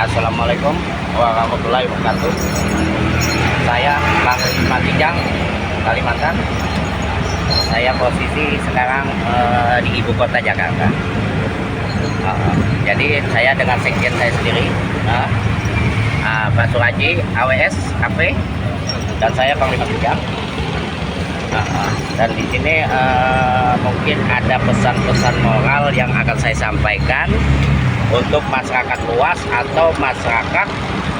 Assalamualaikum warahmatullahi wabarakatuh. Saya lahir di Matijang, Kalimantan. Saya posisi sekarang di ibu kota Jakarta. Jadi saya dengan sekjen saya sendiri, Pak Suraji, AWS, KP, dan saya Panglima Tijang. Dan di sini mungkin ada pesan-pesan moral yang akan saya sampaikan untuk masyarakat luas atau masyarakat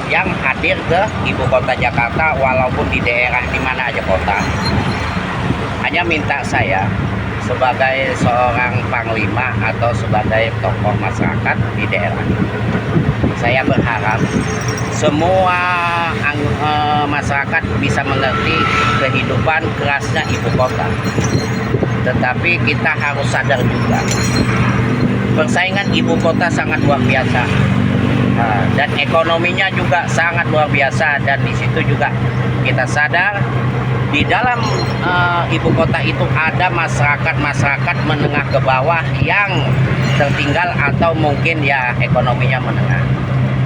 yang hadir ke ibu kota Jakarta walaupun di daerah di mana aja kota. Hanya minta saya sebagai seorang panglima atau sebagai tokoh masyarakat di daerah, saya berharap semua masyarakat bisa mengerti kehidupan kerasnya ibu kota. Tetapi kita harus sadar juga, persaingan ibu kota sangat luar biasa, dan ekonominya juga sangat luar biasa. Dan di situ juga kita sadar di dalam ibu kota itu ada masyarakat menengah ke bawah yang tertinggal atau mungkin ya ekonominya menengah.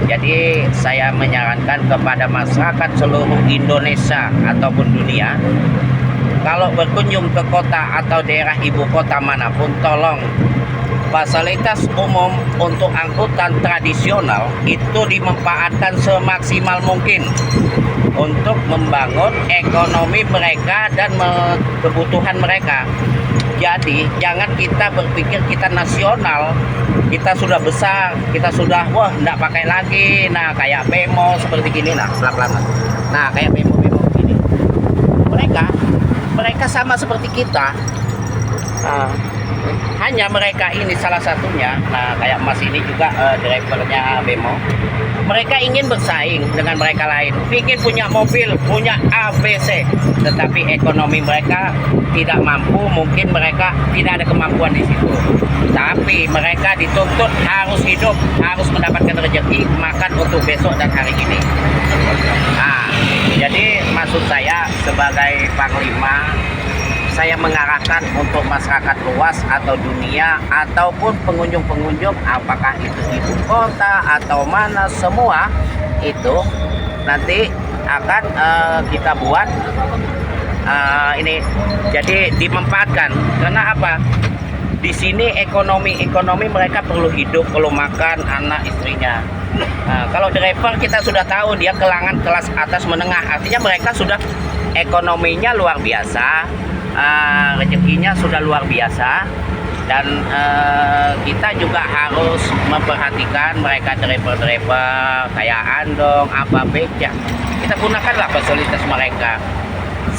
Jadi saya menyarankan kepada masyarakat seluruh Indonesia ataupun dunia, kalau berkunjung ke kota atau daerah ibu kota manapun, tolong fasilitas umum untuk angkutan tradisional itu dimanfaatkan semaksimal mungkin untuk membangun ekonomi mereka dan kebutuhan mereka. Jadi jangan kita berpikir kita nasional, kita sudah besar, kita sudah enggak pakai lagi. Nah kayak bemo seperti gini, nah pelan-pelan. Nah kayak bemo gini. Mereka sama seperti kita. Hanya mereka ini salah satunya. Nah kayak Mas ini juga drivernya bemo. Mereka ingin bersaing dengan mereka lain, ingin punya mobil, punya ABC, tetapi ekonomi mereka tidak mampu. Mungkin mereka tidak ada kemampuan di situ, tapi mereka dituntut harus hidup, harus mendapatkan rezeki makan untuk besok dan hari ini. Nah, jadi maksud saya sebagai panglima, saya mengarahkan untuk masyarakat luas atau dunia ataupun pengunjung-pengunjung, apakah itu ibu kota atau mana, semua itu nanti akan kita buat ini jadi dimanfaatkan. Karena apa? Di sini ekonomi mereka perlu hidup, perlu makan, anak istrinya. Nah, kalau driver kita sudah tahu dia kalangan kelas atas menengah, artinya mereka sudah ekonominya luar biasa. Rezekinya sudah luar biasa, dan kita juga harus memperhatikan mereka driver-driver kayak andong, apa beca. Kita gunakanlah fasilitas mereka.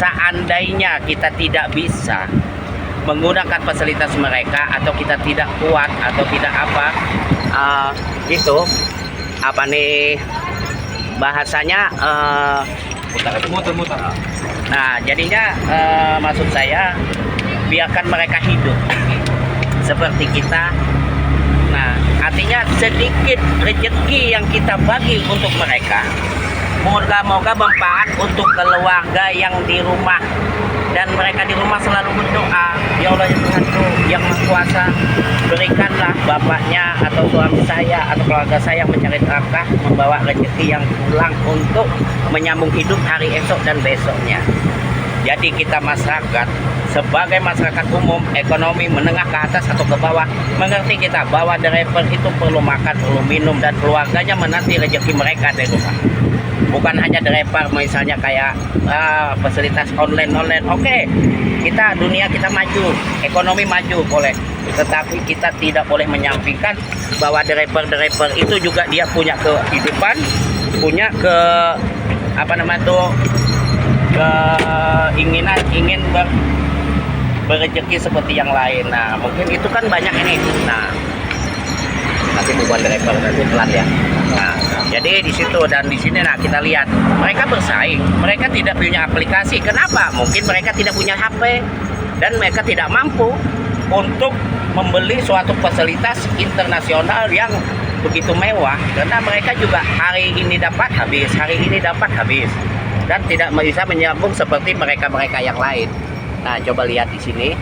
Seandainya kita tidak bisa menggunakan fasilitas mereka, atau kita tidak kuat atau tidak apa nih bahasanya, muter-muter. Nah jadinya maksud saya biarkan mereka hidup seperti kita. Nah artinya sedikit rezeki yang kita bagi untuk mereka, moga-moga manfaat untuk keluarga yang di rumah. Dan mereka di rumah selalu berdoa, ya Allah ya Tuhanku yang Maha Kuasa, berikanlah bapaknya atau suami saya atau keluarga saya yang mencari nafkah, membawa rezeki yang pulang untuk menyambung hidup hari esok dan besoknya. Jadi kita masyarakat sebagai masyarakat umum, ekonomi menengah ke atas atau ke bawah, mengerti kita bahwa driver itu perlu makan, perlu minum, dan keluarganya menanti rezeki mereka dari rumah. Bukan hanya driver, misalnya kayak fasilitas online. Oke, kita dunia kita maju, ekonomi maju boleh, tetapi kita tidak boleh menyampingkan bahwa driver itu juga dia punya kehidupan, punya keinginan ingin berrezeki seperti yang lain. Nah mungkin itu kan banyak ini. Nah nanti bukan driver, nanti pelan ya. Nah jadi di situ dan di sini, nah kita lihat mereka bersaing, mereka tidak punya aplikasi. Kenapa? Mungkin mereka tidak punya HP dan mereka tidak mampu untuk membeli suatu fasilitas internasional yang begitu mewah, karena mereka juga hari ini dapat habis, dan tidak bisa menyambung seperti mereka yang lain. Nah coba lihat di sini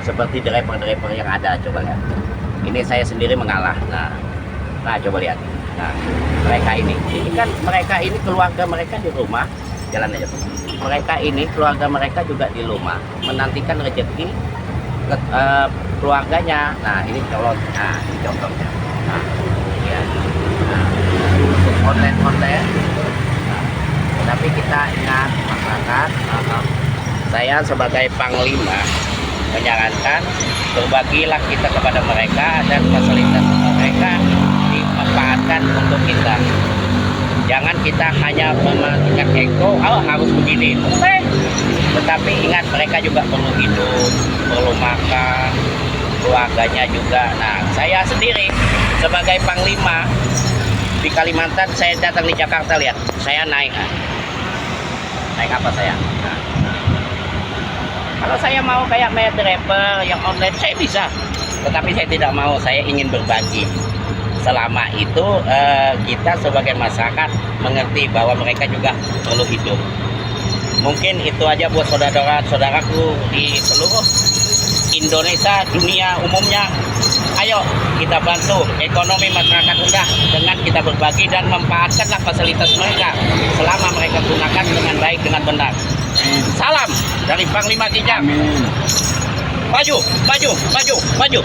seperti driver yang ada, coba lihat. Ini saya sendiri mengalah. Nah coba lihat. Nah, mereka ini keluarga mereka di rumah, jalan aja Pak. Mereka ini keluarga mereka juga di rumah menantikan rezeki keluarganya. Nah ini kalau ini contohnya. Nah, ya. Nah, untuk konten-konten. Nah, tapi kita ingat masyarakat. Saya sebagai panglima menyarankan berbagilah kita kepada mereka dan fasilitas mereka dimanfaatkan untuk kita. Jangan kita hanya mematikan ego, harus begini. Tetapi ingat mereka juga perlu hidup, perlu makan, keluarganya juga. Nah, saya sendiri sebagai panglima di Kalimantan, saya datang di Jakarta, lihat, saya naik apa saya? Nah, kalau saya mau kayak driver yang online, saya bisa. Tetapi saya tidak mau, saya ingin berbagi. Selama itu kita sebagai masyarakat mengerti bahwa mereka juga perlu hidup. Mungkin itu aja buat saudara-saudaraku di seluruh Indonesia, dunia umumnya. Ayo kita bantu ekonomi masyarakat rendah dengan kita berbagi dan memanfaatkanlah fasilitas mereka selama mereka gunakan dengan baik, dengan benar. Salam dari Panglima Kijang. Maju, maju, maju, maju.